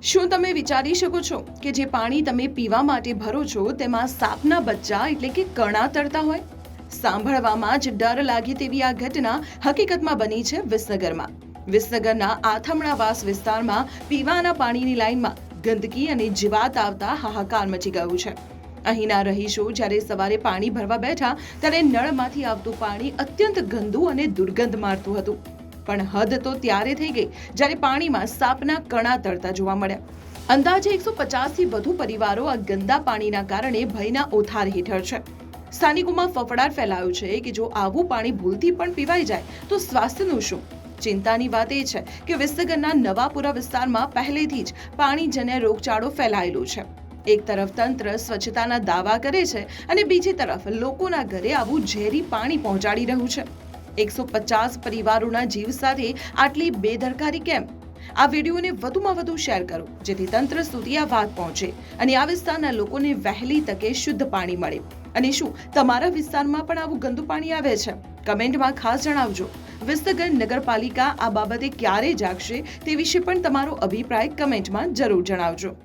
શું તમે વિચારી શકો છો કે જે પાણી તમે પીવા માટે ભરો છો તેમાં સાપના બચ્ચા એટલે કે કણા તરતા હોય? સાંભળવામાં જ ડર લાગે તેવી આ ઘટના હકીકતમાં બની છે વિસનગરમાં. વિસનગરના આથમણાવાસ વિસ્તારમાં પીવાના પાણીની લાઈનમાં ગંદકી અને જીવાત આવતા હાહાકાર મચી ગયું છે. અહીંના રહીશો જ્યારે સવારે પાણી ભરવા બેઠા ત્યારે નળમાંથી આવતું પાણી અત્યંત ગંદુ અને દુર્ગંધ મારતું હતું. પણ હદ તો ત્યારે થઈ ગઈ જ્યારે પાણીમાં સાપના કણા તરતા જોવા મળ્યા. અંદાજે 150 થી વધુ પરિવારો આ ગંદા પાણીના કારણે ભયના ઓથાર હેઠળ છે. સ્થાનિકોમાં ફફડાટ ફેલાયો છે કે જો આવું પાણી ભૂલથી પણ પીવાઈ જાય તો સ્વાસ્થ્યનું શું? ચિંતાની વાત એ છે કે વિસનગરના નવાપુરા વિસ્તારમાં પહેલેથી જ પાણીજન્ય રોગચાળો ફેલાયેલો છે. એક તરફ તંત્ર સ્વચ્છતાના દાવા કરે છે અને બીજી તરફ લોકોના ઘરે આવું ઝેરી પાણી પહોંચાડી રહ્યું છે. 150 પરિવારોના જીવ સાથે આટલી બેદરકારી કેમ? આ વિડીયોને વધુમાં વધુ શેર કરો જેથી તંત્ર સુધી આ વાત પહોંચે અને આ વિસ્તારના લોકોને વહેલી તકે શુદ્ધ પાણી મળે. અને શું તમારા વિસ્તારમાં પણ આવું ગંદુ પાણી આવે છે? કમેન્ટમાં ખાસ જણાવજો. વિસનગર નગરપાલિકા આ બાબતે ક્યારે જાગશે તે વિશે પણ તમારો અભિપ્રાય કમેન્ટમાં જરૂર જણાવજો.